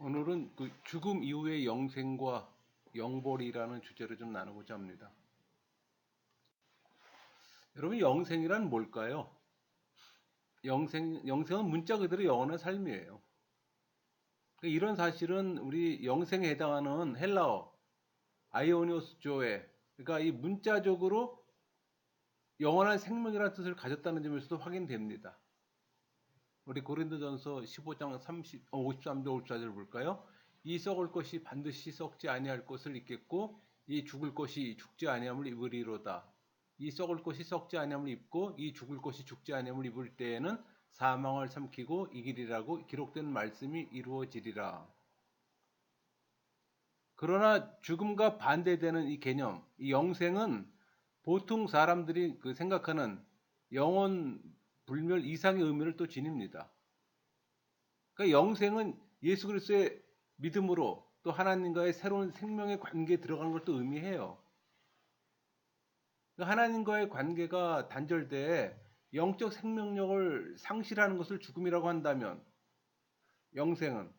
오늘은 그 죽음 이후의 영생과 영벌이라는 주제를 좀 나누고자 합니다. 여러분, 영생이란 뭘까요? 영생은 문자 그대로 영원한 삶이에요. 그러니까 이런 사실은 우리 영생에 해당하는 헬라어 아이오니오스 조에, 그러니까 이 문자적으로 영원한 생명이라는 뜻을 가졌다는 점에서도 확인됩니다. 우리 고린도전서 15장 53절 54절 볼까요? 이 썩을 것이 반드시 썩지 아니할 것을 입겠고 이 죽을 것이 죽지 아니함을 입으리로다. 이 썩을 것이 썩지 아니함을 입고 이 죽을 것이 죽지 아니함을 입을 때에는 사망을 삼키고 이기리라고 기록된 말씀이 이루어지리라. 그러나 죽음과 반대되는 이 개념, 이 영생은 보통 사람들이 생각하는 영원 불멸 이상의 의미를 또 지닙니다. 그러니까 영생은 예수 그리스도의 믿음으로 또 하나님과의 새로운 생명의 관계에 들어가는 걸 또 의미해요. 그러니까 하나님과의 관계가 단절돼 영적 생명력을 상실하는 것을 죽음이라고 한다면 영생은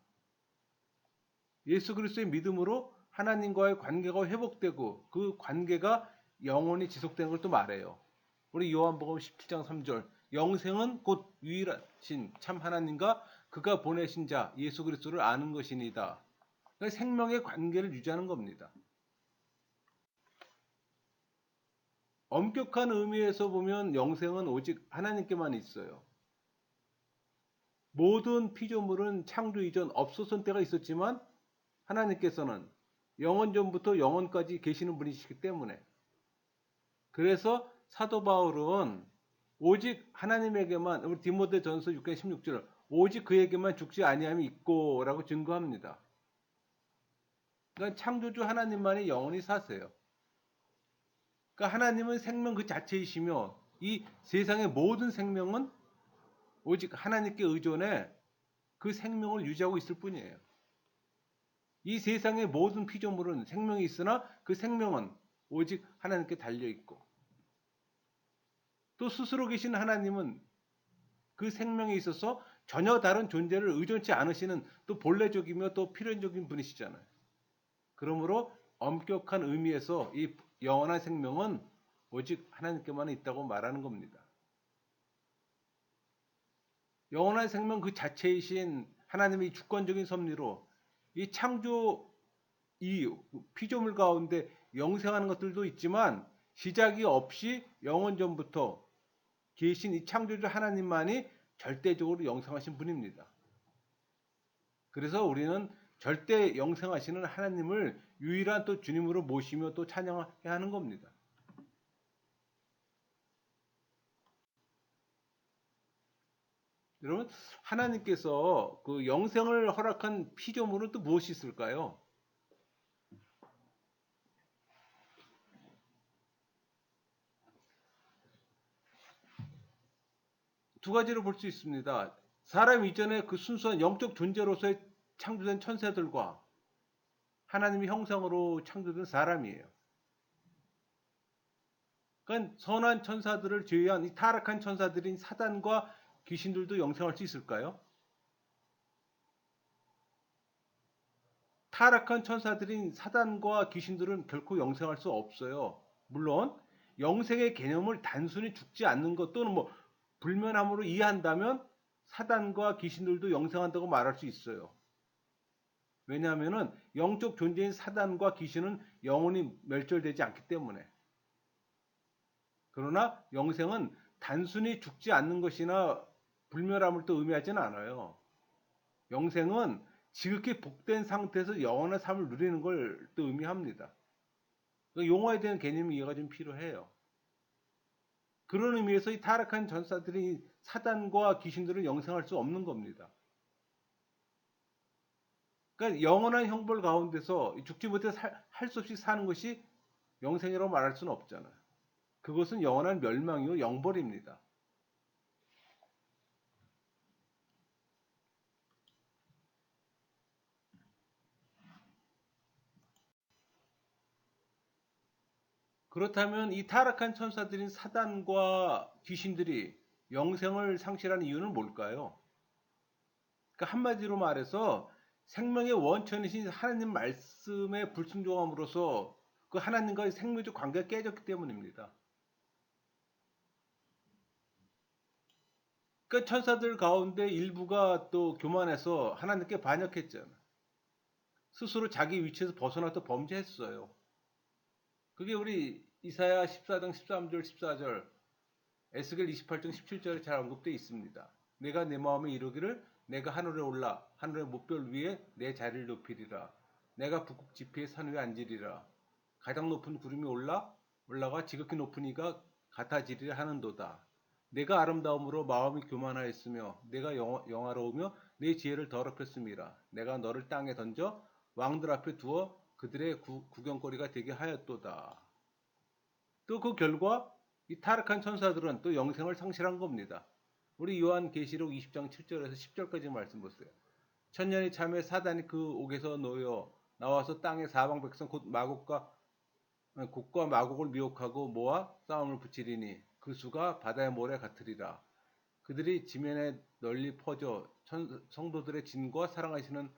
예수 그리스도의 믿음으로 하나님과의 관계가 회복되고 그 관계가 영원히 지속되는 걸 또 말해요. 우리 요한복음 17장 3절 영생은 곧 유일하신 참 하나님과 그가 보내신 자 예수 그리스도를 아는 것이니다. 그러니까 생명의 관계를 유지하는 겁니다. 엄격한 의미에서 보면 영생은 오직 하나님께만 있어요. 모든 피조물은 창조 이전 없었을 때가 있었지만 하나님께서는 영원 전부터 영원까지 계시는 분이시기 때문에 그래서 사도 바울은 오직 하나님에게만 우리 디모데전서 6장 16절 오직 그에게만 죽지 아니함이 있고라고 증거합니다. 그러니까 창조주 하나님만이 영원히 사세요. 그러니까 하나님은 생명 그 자체이시며 이 세상의 모든 생명은 오직 하나님께 의존해 그 생명을 유지하고 있을 뿐이에요. 이 세상의 모든 피조물은 생명이 있으나 그 생명은 오직 하나님께 달려있고 또 스스로 계신 하나님은 그 생명에 있어서 전혀 다른 존재를 의존치 않으시는 또 본래적이며 또 필연적인 분이시잖아요. 그러므로 엄격한 의미에서 이 영원한 생명은 오직 하나님께만 있다고 말하는 겁니다. 영원한 생명 그 자체이신 하나님의 주권적인 섭리로 이 창조 이 피조물 가운데 영생하는 것들도 있지만 시작이 없이 영원 전부터 계신 이 창조주 하나님만이 절대적으로 영생하신 분입니다. 그래서 우리는 절대 영생하시는 하나님을 유일한 또 주님으로 모시며 또 찬양해야 하는 겁니다. 여러분, 하나님께서 그 영생을 허락한 피조물은 또 무엇이 있을까요? 두 가지로 볼 수 있습니다. 사람 이전에 그 순수한 영적 존재로서의 창조된 천사들과 하나님의 형상으로 창조된 사람이에요. 그러니까 선한 천사들을 제외한 이 타락한 천사들인 사단과 귀신들도 영생할 수 있을까요? 타락한 천사들인 사단과 귀신들은 결코 영생할 수 없어요. 물론 영생의 개념을 단순히 죽지 않는 것 또는 불면함으로 이해한다면 사단과 귀신들도 영생한다고 말할 수 있어요. 왜냐하면 영적 존재인 사단과 귀신은 영원히 멸절되지 않기 때문에. 그러나 영생은 단순히 죽지 않는 것이나 불멸함을 또 의미하지는 않아요. 영생은 지극히 복된 상태에서 영원한 삶을 누리는 걸 또 의미합니다. 용어에 대한 개념 이해가 좀 필요해요. 그런 의미에서 이 타락한 전사들이 사단과 귀신들을 영생할 수 없는 겁니다. 그러니까 영원한 형벌 가운데서 죽지 못해 할 수 없이 사는 것이 영생이라고 말할 수는 없잖아요. 그것은 영원한 멸망이요 영벌입니다. 그렇다면 이 타락한 천사들인 사단과 귀신들이 영생을 상실하는 이유는 뭘까요? 그러니까 한마디로 말해서 생명의 원천이신 하나님 말씀에 불순종함으로써 그 하나님과의 생명적 관계가 깨졌기 때문입니다. 그 천사들 가운데 일부가 또 교만해서 하나님께 반역했잖아. 스스로 자기 위치에서 벗어나서 범죄했어요. 그게 우리 이사야 14장 13절 14절 에스겔 28장 17절에 잘 언급되어 있습니다. 내가 내 마음에 이르기를 내가 하늘에 올라 하늘의 목별 위에 내 자리를 높이리라. 내가 북극 지폐의 산 위에 앉으리라. 가장 높은 구름이 올라가 지극히 높은 이가 같아지리라 하는도다. 내가 아름다움으로 마음이 교만하였으며 내가 영화로우며 내 지혜를 더럽혔음이라. 내가 너를 땅에 던져 왕들 앞에 두어 그들의 구경거리가 되게 하였도다. 또 그 결과 이 타락한 천사들은 또 영생을 상실한 겁니다. 우리 요한계시록 20장 7절에서 10절까지 말씀 보세요. 천년이 참에 사단이 그 옥에서 놓여 나와서 땅의 사방 백성 곧 곡과 마곡을 미혹하고 모아 싸움을 붙이리니 그 수가 바다의 모래 같으리라. 그들이 지면에 널리 퍼져 성도들의 진과 사랑하시는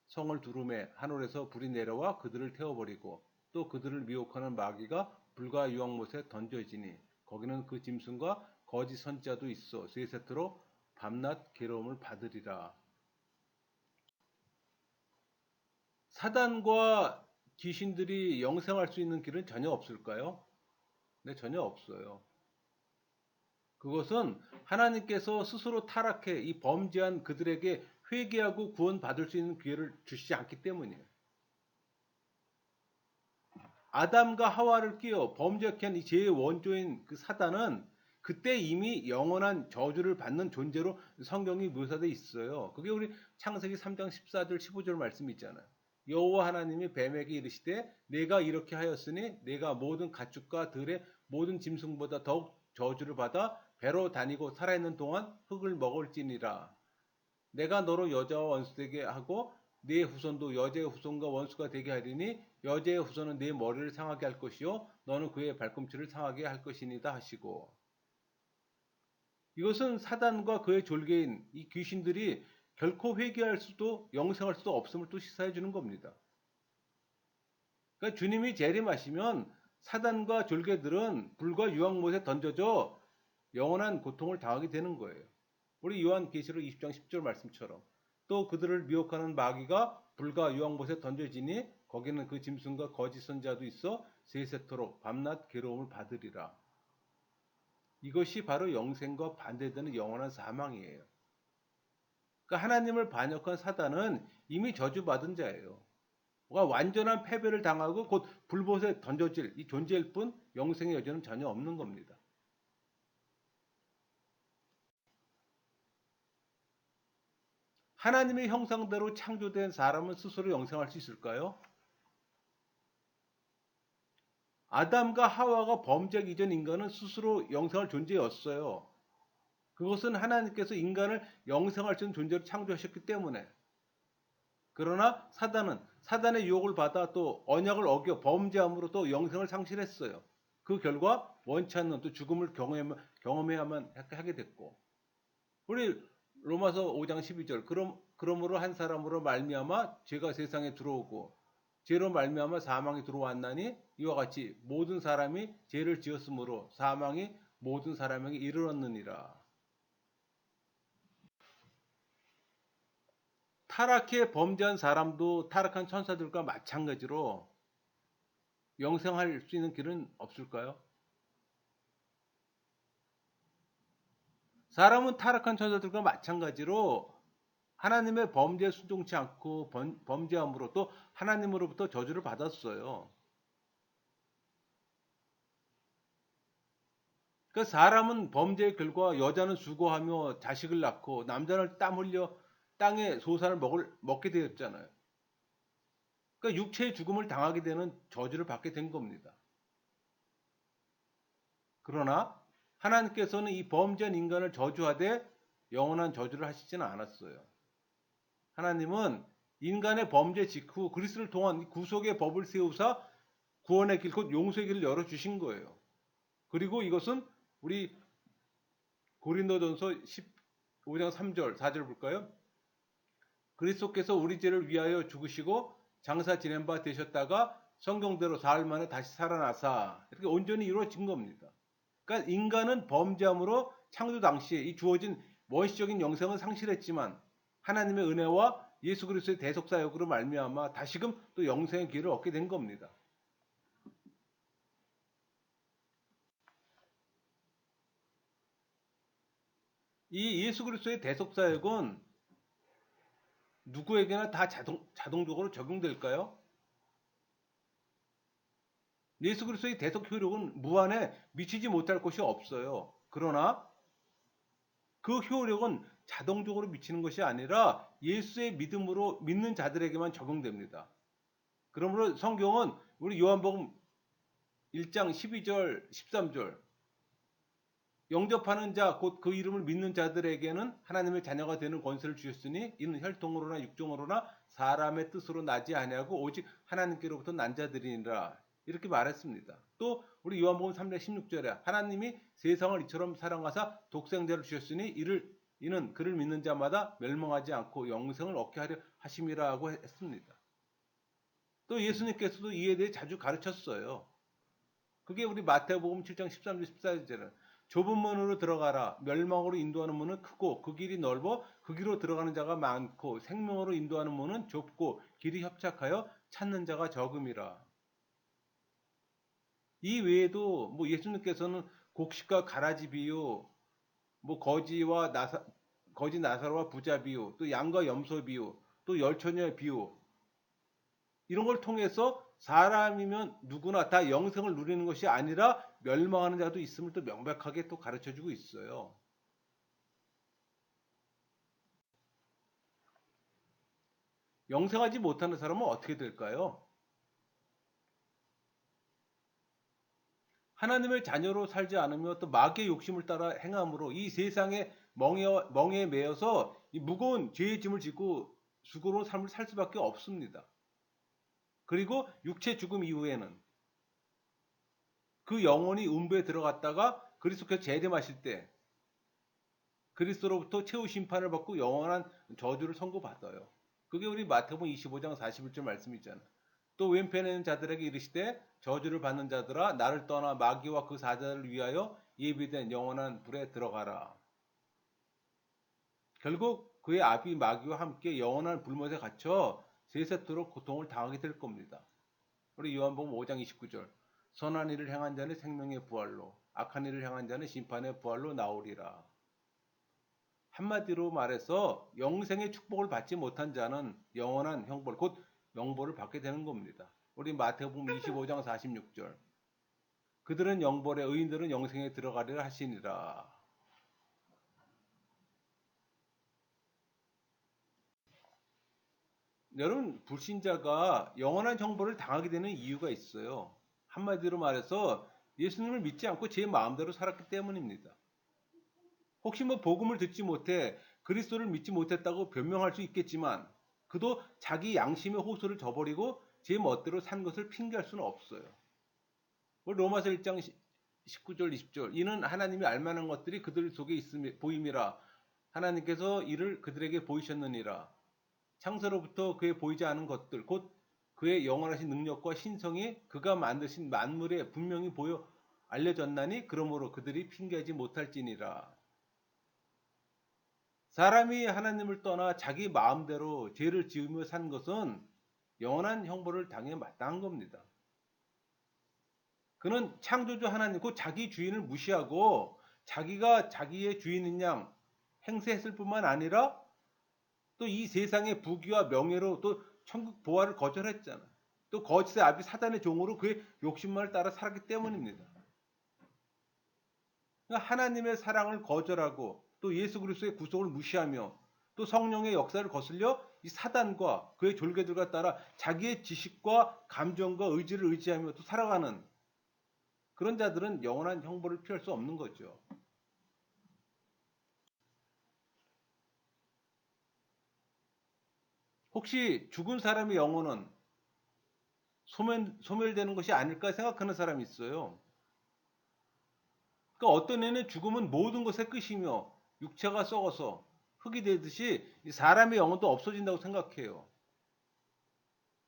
성을 두루매 하늘에서 불이 내려와 그들을 태워버리고 또 그들을 미혹하는 마귀가 불과 유황못에 던져지니 거기는 그 짐승과 거짓 선지자도 있어 세 세트로 밤낮 괴로움을 받으리라. 사단과 귀신들이 영생할 수 있는 길은 전혀 없을까요? 네, 전혀 없어요. 그것은 하나님께서 스스로 타락해 이 범죄한 그들에게 회개하고 구원받을 수 있는 기회를 주시지 않기 때문이에요. 아담과 하와를 끼워 범죄케 한 이 죄의 원조인 그 사단은 그때 이미 영원한 저주를 받는 존재로 성경이 묘사되어 있어요. 그게 우리 창세기 3장 14절 15절 말씀이 있잖아요. 여호와 하나님이 뱀에게 이르시되 내가 이렇게 하였으니 내가 모든 가축과 들의 모든 짐승보다 더욱 저주를 받아 배로 다니고 살아있는 동안 흙을 먹을지니라. 내가 너로 여자와 원수되게 하고 네 후손도 여자의 후손과 원수가 되게 하리니 여자의 후손은 네 머리를 상하게 할 것이요 너는 그의 발꿈치를 상하게 할 것이니다 하시고, 이것은 사단과 그의 졸개인 이 귀신들이 결코 회개할 수도 영생할 수도 없음을 또 시사해 주는 겁니다. 그러니까 주님이 재림하시면 사단과 졸개들은 불과 유황못에 던져져 영원한 고통을 당하게 되는 거예요. 우리 요한계시록 20장 10절 말씀처럼 또 그들을 미혹하는 마귀가 불과 유황못에 던져지니 거기는 그 짐승과 거짓 선지자도 있어 세세토록 밤낮 괴로움을 받으리라. 이것이 바로 영생과 반대되는 영원한 사망이에요. 그러니까 하나님을 반역한 사단은 이미 저주받은 자예요. 완전한 패배를 당하고 곧 불못에 던져질 이 존재일 뿐 영생의 여지는 전혀 없는 겁니다. 하나님의 형상대로 창조된 사람은 스스로 영생할 수 있을까요? 아담과 하와가 범죄하기 이전 인간은 스스로 영생할 존재였어요. 그것은 하나님께서 인간을 영생할 수 있는 존재로 창조하셨기 때문에. 그러나 사단은 사단의 유혹을 받아 또 언약을 어겨 범죄함으로 또 영생을 상실했어요. 그 결과 원치 않는 또 죽음을 경험해야만 하게 됐고, 우리 로마서 5장 12절 그러므로 한 사람으로 말미암아 죄가 세상에 들어오고 죄로 말미암아 사망이 들어왔나니 이와 같이 모든 사람이 죄를 지었으므로 사망이 모든 사람에게 이르렀느니라. 타락해 범죄한 사람도 타락한 천사들과 마찬가지로 영생할 수 있는 길은 없을까요? 사람은 타락한 천사들과 마찬가지로 하나님의 범죄에 순종치 않고 범죄함으로 또 하나님으로부터 저주를 받았어요. 그 사람은 범죄의 결과 여자는 수고하며 자식을 낳고 남자는 땀 흘려 땅의 소산을 먹게 되었잖아요. 그러니까 육체의 죽음을 당하게 되는 저주를 받게 된 겁니다. 그러나 하나님께서는 이 범죄한 인간을 저주하되 영원한 저주를 하시지는 않았어요. 하나님은 인간의 범죄 직후 그리스도를 통한 구속의 법을 세우사 구원의 길, 곧 용서의 길을 열어주신 거예요. 그리고 이것은 우리 고린도전서 15장 3절, 4절 볼까요? 그리스도께서 우리 죄를 위하여 죽으시고 장사 지낸 바 되셨다가 성경대로 사흘 만에 다시 살아나사 이렇게 온전히 이루어진 겁니다. 그러니까 인간은 범죄함으로 창조 당시에 이 주어진 원시적인 영생은 상실했지만 하나님의 은혜와 예수 그리스도의 대속 사역으로 말미암아 다시금 또 영생의 기회를 얻게 된 겁니다. 이 예수 그리스도의 대속 사역은 누구에게나 다 자동적으로 적용될까요? 예수 그리스도의 대속 효력은 무한에 미치지 못할 것이 없어요. 그러나 그 효력은 자동적으로 미치는 것이 아니라 예수의 믿음으로 믿는 자들에게만 적용됩니다. 그러므로 성경은 우리 요한복음 1장 12절, 13절 영접하는 자, 곧 그 이름을 믿는 자들에게는 하나님의 자녀가 되는 권세를 주셨으니 이는 혈통으로나 육종으로나 사람의 뜻으로 나지 아니하고 오직 하나님께로부터 난 자들이니라. 이렇게 말했습니다. 또 우리 요한복음 3장 16절에 하나님이 세상을 이처럼 사랑하사 독생자를 주셨으니 이는 그를 믿는 자마다 멸망하지 않고 영생을 얻게 하려 하심이라고 했습니다. 또 예수님께서도 이에 대해 자주 가르쳤어요. 그게 우리 마태복음 7장 13절 14절에 좁은 문으로 들어가라. 멸망으로 인도하는 문은 크고 그 길이 넓어 그 길로 들어가는 자가 많고 생명으로 인도하는 문은 좁고 길이 협착하여 찾는 자가 적음이라. 이 외에도 뭐 예수님께서는 곡식과 가라지 비유, 뭐 거지 나사로와 부자 비유, 또 양과 염소 비유, 또 열처녀의 비유 이런 걸 통해서 사람이면 누구나 다 영생을 누리는 것이 아니라 멸망하는 자도 있음을 또 명백하게 또 가르쳐주고 있어요. 영생하지 못하는 사람은 어떻게 될까요? 하나님의 자녀로 살지 않으며 또 마귀의 욕심을 따라 행함으로 이 세상의 멍에 매여서 이 무거운 죄의 짐을 짓고 수고로운 삶을 살 수밖에 없습니다. 그리고 육체 죽음 이후에는 그 영혼이 음부에 들어갔다가 그리스도께서 재림하실 때 그리스도로부터 최후 심판을 받고 영원한 저주를 선고받아요. 그게 우리 마태복음 25장 41절 말씀이잖아요. 또 왼편에 있는 자들에게 이르시되 저주를 받는 자들아 나를 떠나 마귀와 그 사자를 위하여 예비된 영원한 불에 들어가라. 결국 그의 아비 마귀와 함께 영원한 불못에 갇혀 세세토록 고통을 당하게 될 겁니다. 우리 요한복음 5장 29절 선한 일을 행한 자는 생명의 부활로 악한 일을 행한 자는 심판의 부활로 나오리라. 한마디로 말해서 영생의 축복을 받지 못한 자는 영원한 형벌, 곧 영벌을 받게 되는 겁니다. 우리 마태복음 25장 46절 그들은 영벌에 의인들은 영생에 들어가리라 하시니라. 여러분 불신자가 영원한 형벌을 당하게 되는 이유가 있어요. 한마디로 말해서 예수님을 믿지 않고 제 마음대로 살았기 때문입니다. 혹시 뭐 복음을 듣지 못해 그리스도를 믿지 못했다고 변명할 수 있겠지만 그도 자기 양심의 호소를 저버리고 제 멋대로 산 것을 핑계할 수는 없어요. 로마서 1장 19절 20절 이는 하나님이 알만한 것들이 그들 속에 보임이라 하나님께서 이를 그들에게 보이셨느니라. 창세로부터 그의 보이지 않은 것들 곧 그의 영원하신 능력과 신성이 그가 만드신 만물에 분명히 보여 알려졌나니 그러므로 그들이 핑계하지 못할지니라. 사람이 하나님을 떠나 자기 마음대로 죄를 지으며 산 것은 영원한 형벌을 당해 마땅한 겁니다. 그는 창조주 하나님, 곧 자기 주인을 무시하고 자기가 자기의 주인인 양 행세했을 뿐만 아니라 또 이 세상의 부귀와 명예로 또 천국 보화를 거절했잖아. 또 거짓의 아비 사단의 종으로 그의 욕심만을 따라 살았기 때문입니다. 그러니까 하나님의 사랑을 거절하고 또 예수 그리스도의 구속을 무시하며 또 성령의 역사를 거슬려 이 사단과 그의 졸개들과 따라 자기의 지식과 감정과 의지를 의지하며 또 살아가는 그런 자들은 영원한 형벌을 피할 수 없는 거죠. 혹시 죽은 사람의 영혼은 소멸되는 것이 아닐까 생각하는 사람이 있어요. 그러니까 어떤 애는 죽으면 모든 것의 끝이며 육체가 썩어서 흙이 되듯이 이 사람의 영혼도 없어진다고 생각해요.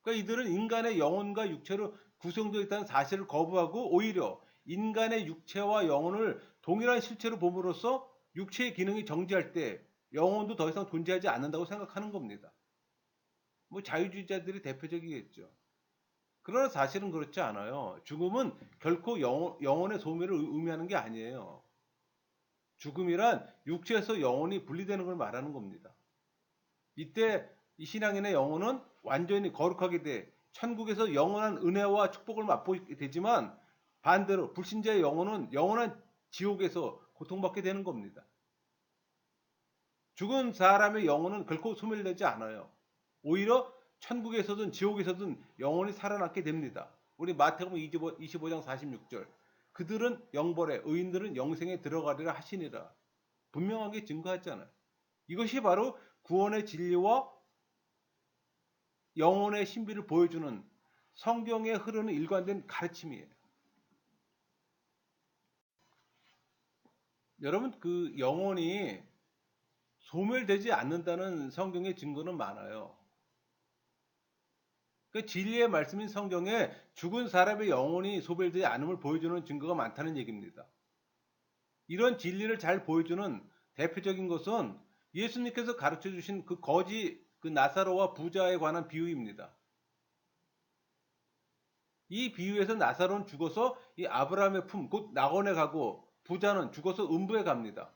그러니까 이들은 인간의 영혼과 육체로 구성되어 있다는 사실을 거부하고 오히려 인간의 육체와 영혼을 동일한 실체로 봄으로써 육체의 기능이 정지할 때 영혼도 더 이상 존재하지 않는다고 생각하는 겁니다. 뭐 자유주의자들이 대표적이겠죠. 그러나 사실은 그렇지 않아요. 죽음은 결코 영혼의 소멸을 의미하는 게 아니에요. 죽음이란 육체에서 영혼이 분리되는 걸 말하는 겁니다. 이때 이 신앙인의 영혼은 완전히 거룩하게 돼 천국에서 영원한 은혜와 축복을 맛보게 되지만 반대로 불신자의 영혼은 영원한 지옥에서 고통받게 되는 겁니다. 죽은 사람의 영혼은 결코 소멸되지 않아요. 오히려 천국에서든 지옥에서든 영원히 살아남게 됩니다. 우리 마태복음 25장 46절. 그들은 영벌에 의인들은 영생에 들어가리라 하시니라. 분명하게 증거하잖아요. 이것이 바로 구원의 진리와 영혼의 신비를 보여주는 성경에 흐르는 일관된 가르침이에요. 여러분, 그 영혼이 소멸되지 않는다는 성경의 증거는 많아요. 그 진리의 말씀인 성경에 죽은 사람의 영혼이 소멸되지 않음을 보여주는 증거가 많다는 얘기입니다. 이런 진리를 잘 보여주는 대표적인 것은 예수님께서 가르쳐 주신 그 거지 그 나사로와 부자에 관한 비유입니다. 이 비유에서 나사로는 죽어서 이 아브라함의 품, 곧 낙원에 가고 부자는 죽어서 음부에 갑니다.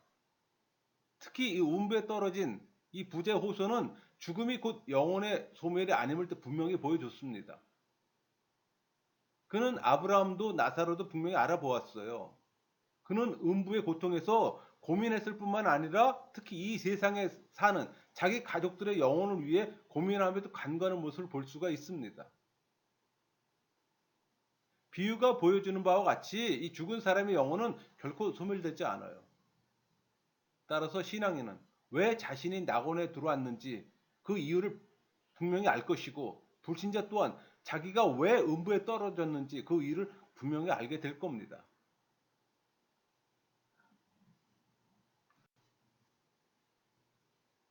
특히 이 음부에 떨어진 이 부자의 호소는 죽음이 곧 영혼의 소멸이 아님을 또 분명히 보여줬습니다. 그는 아브라함도 나사로도 분명히 알아보았어요. 그는 음부의 고통에서 고민했을 뿐만 아니라 특히 이 세상에 사는 자기 가족들의 영혼을 위해 고민하면서 간과하는 모습을 볼 수가 있습니다. 비유가 보여주는 바와 같이 이 죽은 사람의 영혼은 결코 소멸되지 않아요. 따라서 신앙인은 왜 자신이 낙원에 들어왔는지 그 이유를 분명히 알 것이고 불신자 또한 자기가 왜 음부에 떨어졌는지 그 이유를 분명히 알게 될 겁니다.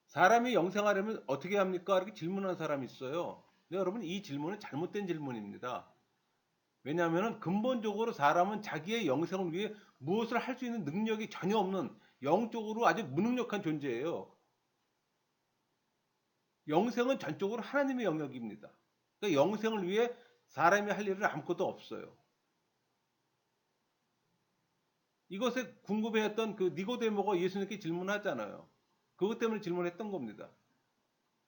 사람이 영생하려면 어떻게 합니까? 이렇게 질문한 사람이 있어요. 근데 여러분 이 질문은 잘못된 질문입니다. 왜냐하면 근본적으로 사람은 자기의 영생을 위해 무엇을 할 수 있는 능력이 전혀 없는 영적으로 아주 무능력한 존재예요. 영생은 전적으로 하나님의 영역입니다. 그러니까 영생을 위해 사람이 할 일은 아무것도 없어요. 이것에 궁금해했던 그 니고데모가 예수님께 질문하잖아요. 그것 때문에 질문했던 겁니다.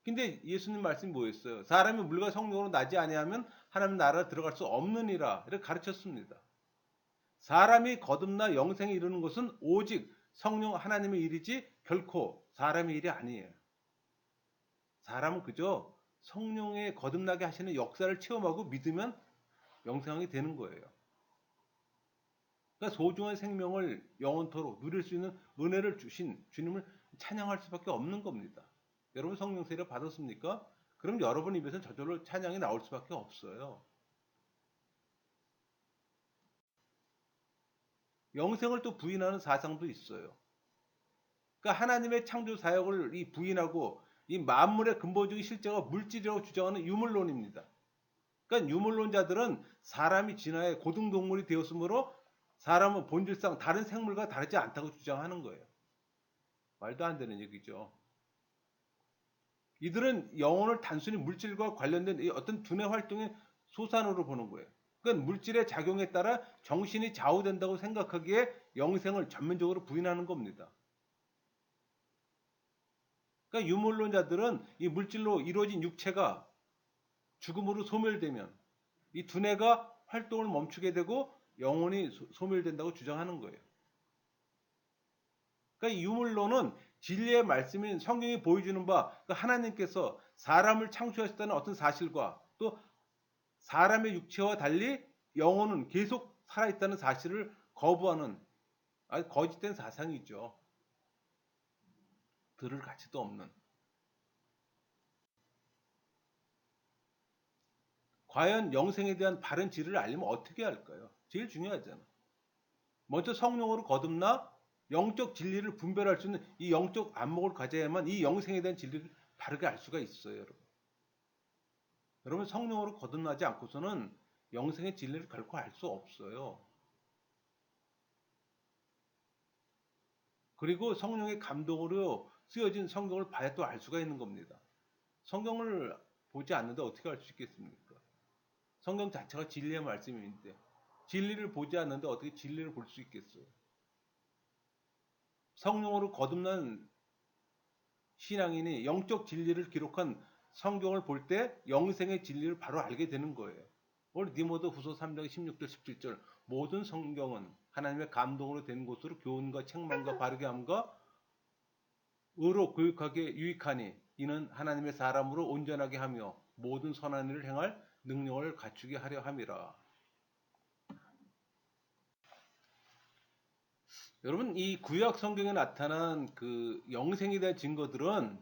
근데 예수님 말씀이 뭐였어요? 사람이 물과 성령으로 나지 아니하면 하나님 나라에 들어갈 수 없느니라 이렇게 가르쳤습니다. 사람이 거듭나 영생에 이르는 것은 오직 성령 하나님의 일이지 결코 사람의 일이 아니에요. 사람은 그저 성령의 거듭나게 하시는 역사를 체험하고 믿으면 영생하게 되는 거예요. 그러니까 소중한 생명을 영원토록 누릴 수 있는 은혜를 주신 주님을 찬양할 수밖에 없는 겁니다. 여러분 성령 세례 받았습니까? 그럼 여러분 입에서 저절로 찬양이 나올 수밖에 없어요. 영생을 또 부인하는 사상도 있어요. 그러니까 하나님의 창조 사역을 이 부인하고 이 만물의 근본적인 실제가 물질이라고 주장하는 유물론입니다. 그러니까 유물론자들은 사람이 진화해 고등동물이 되었으므로 사람은 본질상 다른 생물과 다르지 않다고 주장하는 거예요. 말도 안 되는 얘기죠. 이들은 영혼을 단순히 물질과 관련된 어떤 두뇌 활동의 소산으로 보는 거예요. 그러니까 물질의 작용에 따라 정신이 좌우된다고 생각하기에 영생을 전면적으로 부인하는 겁니다. 그러니까 유물론자들은 이 물질로 이루어진 육체가 죽음으로 소멸되면 이 두뇌가 활동을 멈추게 되고 영혼이 소멸된다고 주장하는 거예요. 그러니까 이 유물론은 진리의 말씀인 성경이 보여주는 바 하나님께서 사람을 창조하셨다는 어떤 사실과 또 사람의 육체와 달리 영혼은 계속 살아있다는 사실을 거부하는 아주 거짓된 사상이죠. 들을 가치도 없는. 과연 영생에 대한 바른 진리를 알려면 어떻게 할까요? 제일 중요하잖아. 먼저 성령으로 거듭나 영적 진리를 분별할 수 있는 이 영적 안목을 가져야만 이 영생에 대한 진리를 바르게 알 수가 있어요, 여러분. 여러분 성령으로 거듭나지 않고서는 영생의 진리를 결코 알 수 없어요. 그리고 성령의 감동으로 쓰여진 성경을 봐야 또 알 수가 있는 겁니다. 성경을 보지 않는데 어떻게 알 수 있겠습니까? 성경 자체가 진리의 말씀인데 진리를 보지 않는데 어떻게 진리를 볼 수 있겠어요? 성령으로 거듭난 신앙인이 영적 진리를 기록한 성경을 볼 때 영생의 진리를 바로 알게 되는 거예요. 오늘 디모데 후서 3장 16절 17절 모든 성경은 하나님의 감동으로 된 것으로 교훈과 책망과 바르게 함과 의로 교육하게 유익하니 이는 하나님의 사람으로 온전하게 하며 모든 선한 일을 행할 능력을 갖추게 하려 함이라. 여러분 이 구약 성경에 나타난 그 영생에 대한 증거들은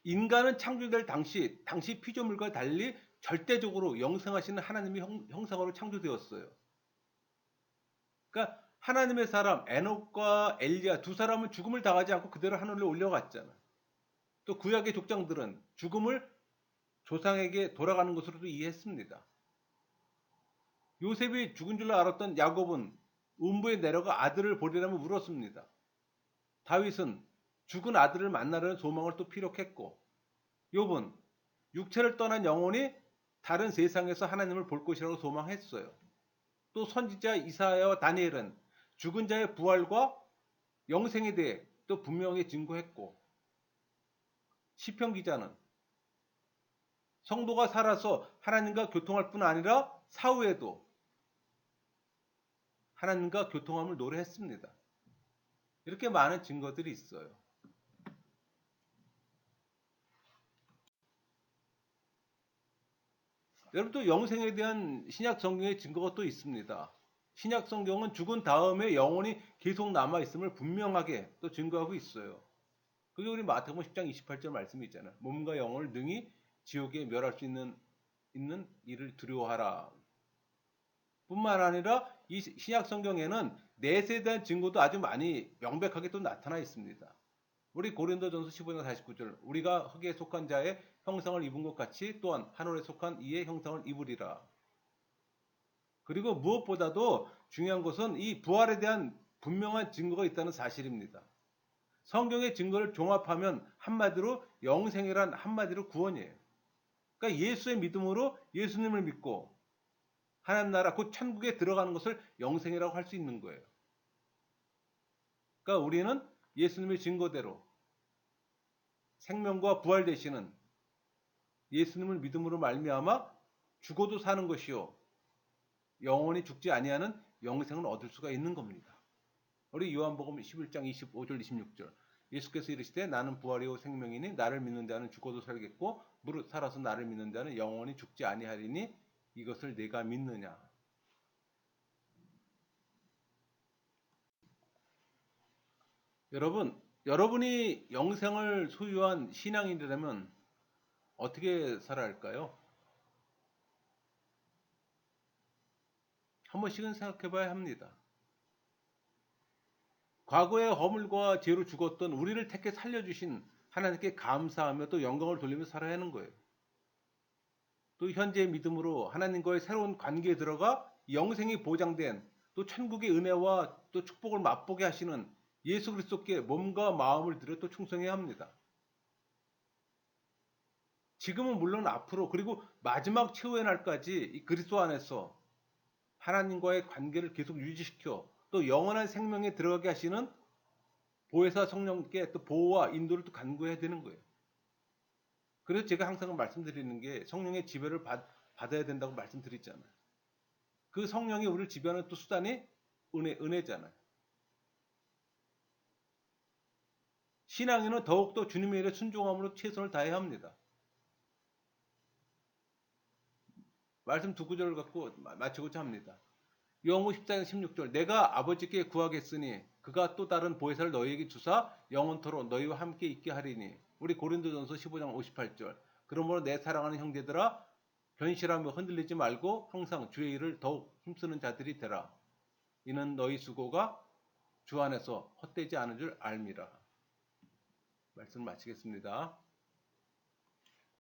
인간은 창조될 당시 피조물과 달리 절대적으로 영생하시는 하나님의 형상으로 창조되었어요. 그러니까 하나님의 사람 에녹과 엘리야 두 사람은 죽음을 당하지 않고 그대로 하늘로 올려갔잖아. 또 구약의 족장들은 죽음을 조상에게 돌아가는 것으로도 이해했습니다. 요셉이 죽은 줄 알았던 야곱은 음부에 내려가 아들을 보리라며 울었습니다. 다윗은 죽은 아들을 만나려는 소망을 또 피력했고 욥은 육체를 떠난 영혼이 다른 세상에서 하나님을 볼 것이라고 소망했어요. 또 선지자 이사야와 다니엘은 죽은 자의 부활과 영생에 대해 또 분명히 증거했고 시편 기자는 성도가 살아서 하나님과 교통할 뿐 아니라 사후에도 하나님과 교통함을 노래했습니다. 이렇게 많은 증거들이 있어요. 여러분 또 영생에 대한 신약 성경의 증거가 또 있습니다. 신약 성경은 죽은 다음에 영혼이 계속 남아 있음을 분명하게 또 증거하고 있어요. 그게 우리 마태복음 10장 28절 말씀이 있잖아요. 몸과 영혼을 능히 지옥에 멸할 수 있는 이를 두려워하라. 뿐만 아니라 이 신약 성경에는 내세에 대한 증거도 아주 많이 명백하게 또 나타나 있습니다. 우리 고린도전서 15장 49절 우리가 흙에 속한 자의 형상을 입은 것 같이 또한 하늘에 속한 이의 형상을 입으리라. 그리고 무엇보다도 중요한 것은 이 부활에 대한 분명한 증거가 있다는 사실입니다. 성경의 증거를 종합하면 한마디로 영생이란 한마디로 구원이에요. 그러니까 예수의 믿음으로 예수님을 믿고 하나님 나라 곧 천국에 들어가는 것을 영생이라고 할 수 있는 거예요. 그러니까 우리는 예수님의 증거대로 생명과 부활 되시는 예수님을 믿음으로 말미암아 죽어도 사는 것이요 영원히 죽지 아니하는 영생을 얻을 수가 있는 겁니다. 우리 요한복음 11장 25절 26절 예수께서 이르시되 나는 부활이요 생명이니 나를 믿는 자는 죽어도 살겠고 무릇 살아서 나를 믿는 자는 영원히 죽지 아니하리니 이것을 내가 믿느냐. 여러분이 영생을 소유한 신앙인이라면 어떻게 살아야 할까요? 한 번씩은 생각해 봐야 합니다. 과거의 허물과 죄로 죽었던 우리를 택해 살려주신 하나님께 감사하며 또 영광을 돌리며 살아야 하는 거예요. 또 현재의 믿음으로 하나님과의 새로운 관계에 들어가 영생이 보장된 또 천국의 은혜와 또 축복을 맛보게 하시는 예수 그리스도께 몸과 마음을 들여 또 충성해야 합니다. 지금은 물론 앞으로 그리고 마지막 최후의 날까지 이 그리스도 안에서 하나님과의 관계를 계속 유지시켜 또 영원한 생명에 들어가게 하시는 보혜사 성령께 또 보호와 인도를 또 간구해야 되는 거예요. 그래서 제가 항상 말씀드리는 게 성령의 지배를 받아야 된다고 말씀드렸잖아요. 그 성령이 우리를 지배하는 또 수단이 은혜잖아요. 신앙인은 더욱더 주님의 일에 순종함으로 최선을 다해야 합니다. 말씀 두 구절을 갖고 마치고자 합니다. 요한복음 14장 16절 내가 아버지께 구하겠으니 그가 또 다른 보혜사를 너희에게 주사 영원토록 너희와 함께 있게 하리니 우리 고린도전서 15장 58절 그러므로 내 사랑하는 형제들아 변실하며 흔들리지 말고 항상 주의 일을 더욱 힘쓰는 자들이 되라. 이는 너희 수고가 주 안에서 헛되지 않은 줄 알미라. 말씀 마치겠습니다.